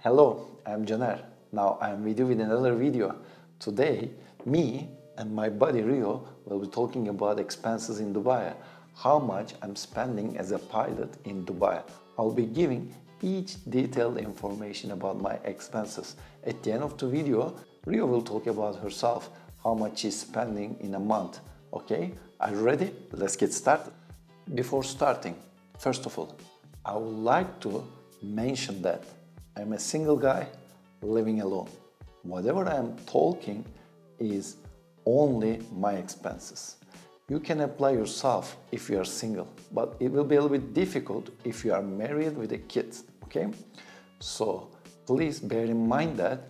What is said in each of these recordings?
Hello, I'm Janer. Now I'm with you with another video. Today, me and my buddy Rio will be talking about expenses in Dubai, how much I'm spending as a pilot in Dubai. I'll be giving each detailed information about my expenses. At the end of the video, Rio will talk about herself, how much she's spending in a month. Okay, are you ready? Let's get started. Before starting, first of all, I would like to mention that I'm a single guy living alone. Whatever I am talking is only my expenses. You can apply yourself if you are single, but it will be a little bit difficult if you are married with a kid, okay? So please bear in mind that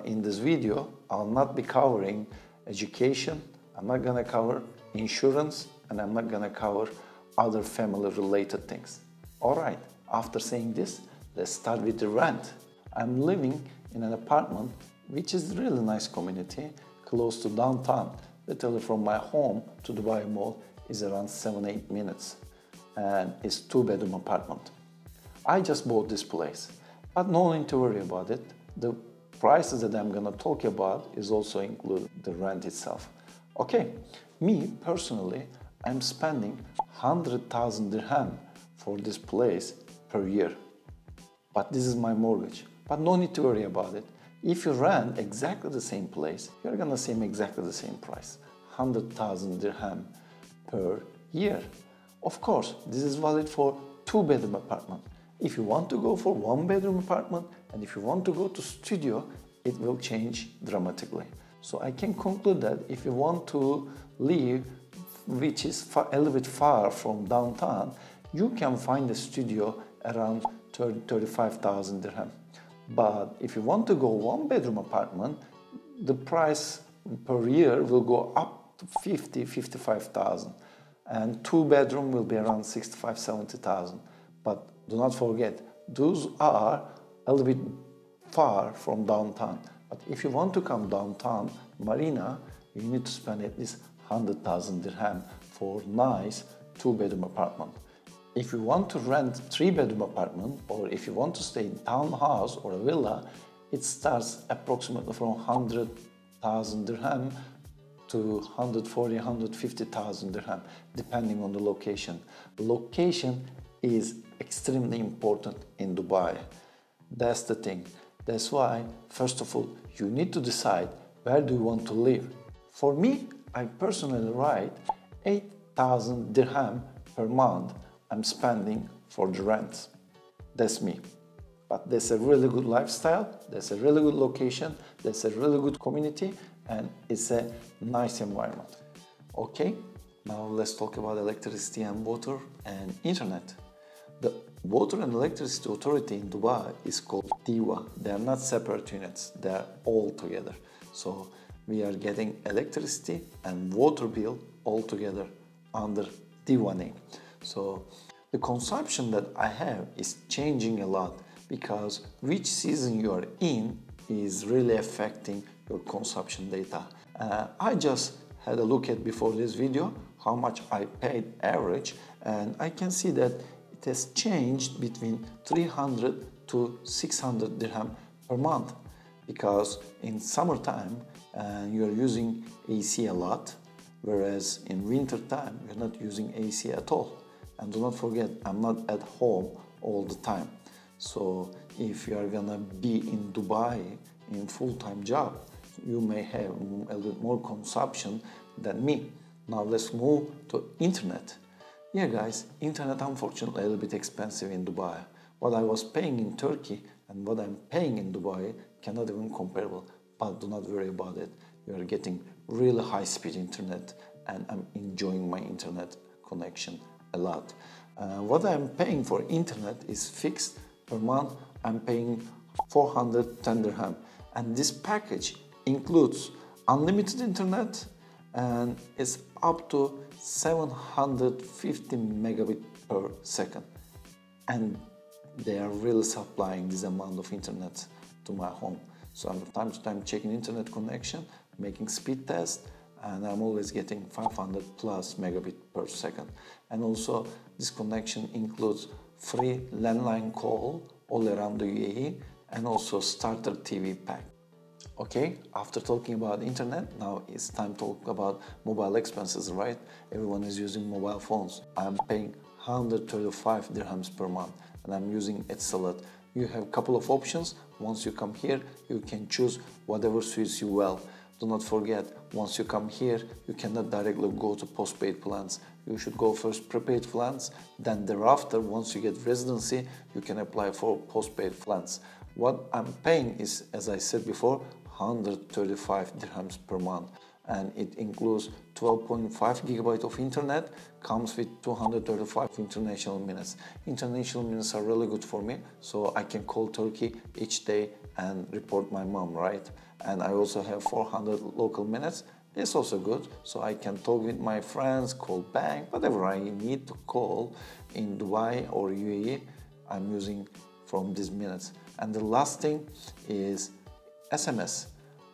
in this video, I'll not be covering education, I'm not gonna cover insurance, and I'm not gonna cover other family related things. All right, after saying this, let's start with the rent. I'm living in an apartment which is a really nice community, close to downtown. Literally from my home to Dubai Mall is around 7-8 minutes, and it's 2-bedroom apartment. I just bought this place, but no need to worry about it. The prices that I'm gonna talk about is also include the rent itself. Okay, me personally, I'm spending 100,000 dirham for this place per year. But this is my mortgage. But no need to worry about it. If you rent exactly the same place, you're gonna see exactly the same price, 100,000 dirham per year. Of course, this is valid for 2-bedroom apartment. If you want to go for 1-bedroom apartment and if you want to go to studio, it will change dramatically. So I can conclude that if you want to live, which is a little bit far from downtown, you can find a studio around 35,000 dirham. But if you want to go 1-bedroom apartment, the price per year will go up to 55,000, and 2-bedroom will be around 65-70,000. But do not forget, those are a little bit far from downtown. But if you want to come downtown, Marina, you need to spend at least 100,000 dirham for nice 2-bedroom apartment. If you want to rent 3-bedroom apartment, or if you want to stay in townhouse or a villa, it starts approximately from 100,000 dirham to 140-150,000 dirham, depending on the location. Location is extremely important in Dubai. That's the thing. That's why, first of all, you need to decide where do you want to live. For me, I personally write 8,000 dirham per month I'm spending for the rent. That's me. But that's a really good lifestyle, that's a really good location, that's a really good community, and it's a nice environment. Okay, now let's talk about electricity and water and internet. The Water and Electricity Authority in Dubai is called DEWA. They are not separate units, they are all together. So we are getting electricity and water bill all together under DEWA name. So the consumption that I have is changing a lot because which season you are in is really affecting your consumption data. I just had a look at before this video how much I paid average, and I can see that it has changed between 300 to 600 dirham per month, because in summertime you're using AC a lot, whereas in winter time you're not using AC at all. And do not forget, I'm not at home all the time. So if you are gonna be in Dubai in full-time job, you may have a little bit more consumption than me. Now let's move to internet. Yeah guys, internet unfortunately a little bit expensive in Dubai. What I was paying in Turkey and what I'm paying in Dubai cannot even comparable. But do not worry about it. You are getting really high-speed internet, and I'm enjoying my internet connection a lot. What I'm paying for internet is fixed per month. I'm paying 410 dirham, and this package includes unlimited internet and it's up to 750 megabit per second, and they are really supplying this amount of internet to my home. So I'm time to time checking internet connection, making speed tests, and I'm always getting 500 plus megabit per second. And also this connection includes free landline call all around the UAE, and also starter TV pack. Okay, after talking about internet, now it's time to talk about mobile expenses, right? Everyone is using mobile phones. I'm paying 135 dirhams per month and I'm using Etisalat. You have a couple of options. Once you come here, you can choose whatever suits you well. Do not forget, once you come here, you cannot directly go to postpaid plans. You should go first prepaid plans, then thereafter, once you get residency, you can apply for postpaid plans. What I'm paying is, as I said before, 135 dirhams per month, and it includes 12.5 gigabyte of internet, comes with 235 international minutes. International minutes are really good for me, so I can call Turkey each day and report my mom, right? And I also have 400 local minutes. It's also good, so I can talk with my friends, call bank, whatever I need to call in Dubai or UAE, I'm using from these minutes. And the last thing is SMS.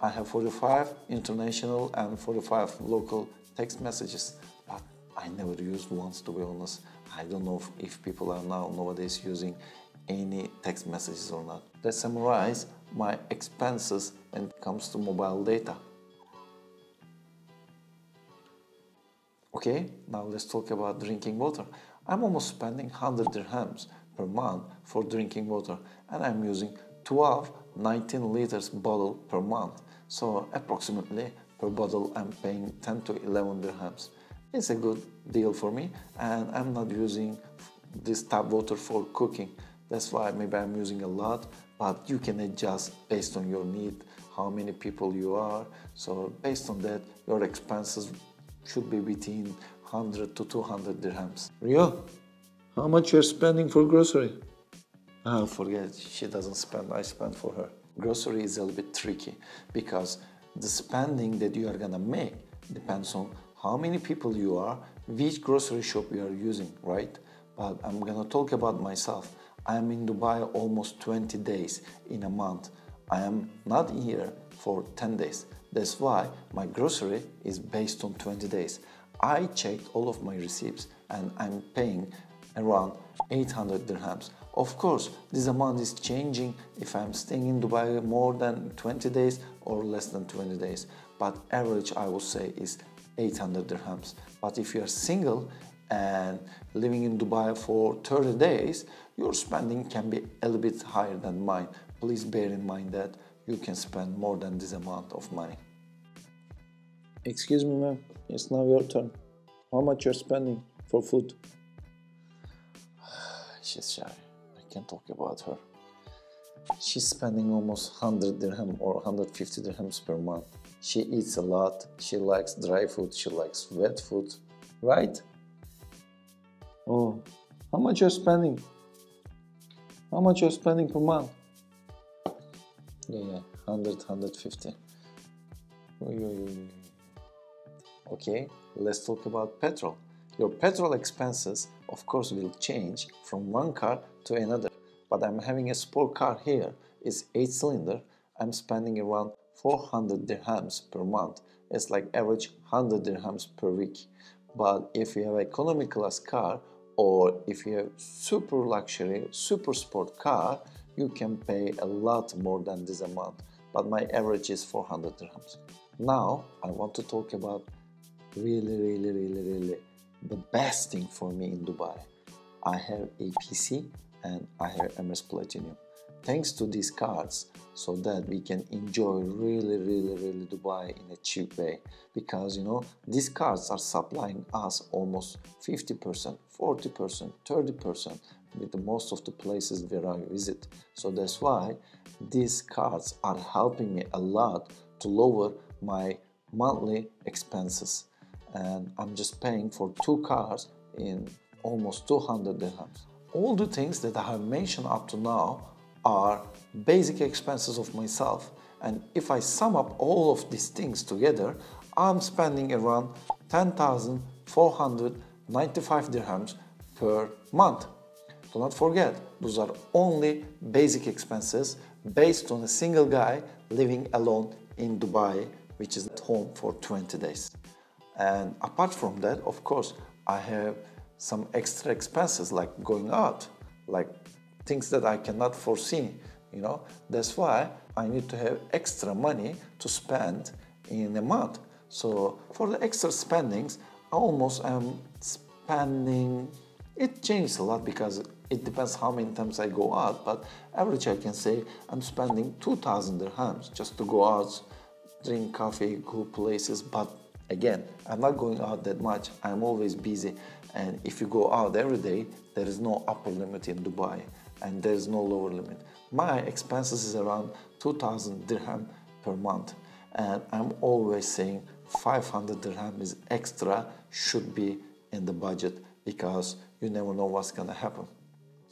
I have 45 international and 45 local text messages, but I never used once, to be honest. I don't know if people are nowadays using any text messages or not. Let's summarize my expenses when it comes to mobile data. Okay, now let's talk about drinking water. I'm almost spending 100 dirhams per month for drinking water, and I'm using 19 liters bottle per month. So approximately per bottle I'm paying 10 to 11 dirhams. It's a good deal for me, and I'm not using this tap water for cooking. That's why maybe I'm using a lot, but you can adjust based on your need, how many people you are. So based on that, your expenses should be between 100 to 200 dirhams. Rio, how much you're spending for grocery? Oh, forget, she doesn't spend, I spend for her. Grocery is a little bit tricky because the spending that you are gonna make depends on how many people you are, which grocery shop you are using, right? But I'm gonna talk about myself. I am in Dubai almost 20 days in a month. I am not here for 10 days. That's why my grocery is based on 20 days. I checked all of my receipts and I'm paying around 800 dirhams. Of course, this amount is changing if I'm staying in Dubai more than 20 days or less than 20 days. But average, I would say, is 800 dirhams. But if you are single and living in Dubai for 30 days, your spending can be a little bit higher than mine. Please bear in mind that you can spend more than this amount of money. Excuse me, ma'am. It's now your turn. How much you're spending for food? She's shy. I can't talk about her. She's spending almost 100 dirham or 150 dirhams per month. She eats a lot. She likes dry food. She likes wet food. Right? Oh, how much you're spending? How much you're spending per month? Yeah, 100, 150. Okay, let's talk about petrol. Your petrol expenses, of course, will change from one car to another. But I'm having a sport car here. It's 8-cylinder. I'm spending around 400 dirhams per month. It's like average 100 dirhams per week. But if you have economy class car or if you have super luxury, super sport car, you can pay a lot more than this amount. But my average is 400 dirhams. Now I want to talk about really the best thing for me in Dubai. I have APC and I have Emirates Platinum. Thanks to these cards, so that we can enjoy really Dubai in a cheap way. Because these cards are supplying us almost 50%, 40%, 30% with the most of the places where I visit. So that's why these cards are helping me a lot to lower my monthly expenses. And I'm just paying for 2 cars in almost 200 dirhams. All the things that I have mentioned up to now are basic expenses of myself, and if I sum up all of these things together, I'm spending around 10,495 dirhams per month. Do not forget, those are only basic expenses based on a single guy living alone in Dubai, which is at home for 20 days. And apart from that, of course, I have some extra expenses like going out, like things that I cannot foresee, you know. That's why I need to have extra money to spend in a month. So for the extra spendings, almost I'm spending, it changes a lot because it depends how many times I go out, but average I can say I'm spending 2,000 dirhams just to go out, drink coffee, go places. But again, I'm not going out that much. I'm always busy, and if you go out every day, there is no upper limit in Dubai and there is no lower limit. My expenses is around 2,000 dirham per month, and I'm always saying 500 dirham is extra, should be in the budget, because you never know what's gonna happen.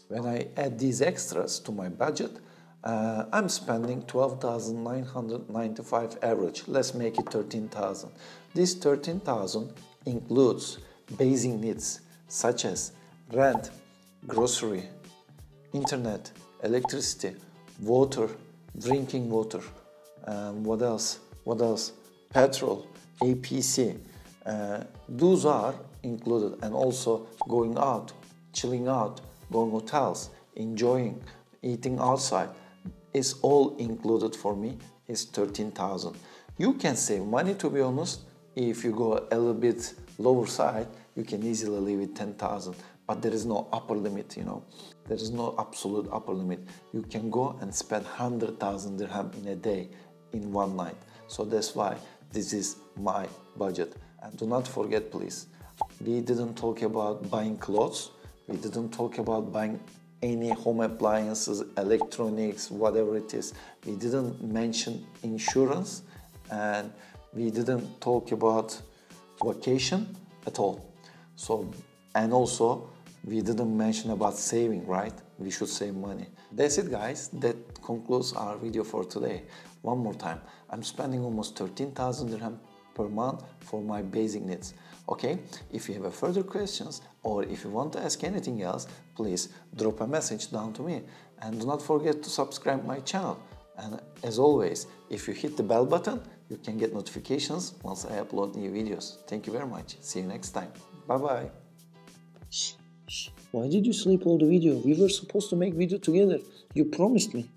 When I add these extras to my budget, I'm spending 12,995 average. Let's make it 13,000. This 13,000 includes basic needs such as rent, grocery, internet, electricity, water, drinking water, what else? Petrol, APC. Those are included, and also going out, chilling out, going hotels, enjoying, eating outside is all included for me, is 13,000. You can save money, to be honest. If you go a little bit lower side, you can easily live with 10,000, but there is no upper limit, you know. There is no absolute upper limit. You can go and spend 100,000 dirham in a day, in one night. So that's why this is my budget. And do not forget, please, we didn't talk about buying clothes. We didn't talk about buying any home appliances, electronics, whatever it is. We didn't mention insurance, and we didn't talk about vacation at all. So, and also we didn't mention about saving, right? We should save money. That's it, guys. That concludes our video for today. One more time, I'm spending almost 13,000 dirham per month for my basic needs. Okay, if you have further questions or if you want to ask anything else, please drop a message down to me, and do not forget to subscribe my channel. And as always, if you hit the bell button, you can get notifications once I upload new videos. Thank you very much. See you next time. Bye bye. Shh. Why did you sleep all the video? We were supposed to make video together. You promised me.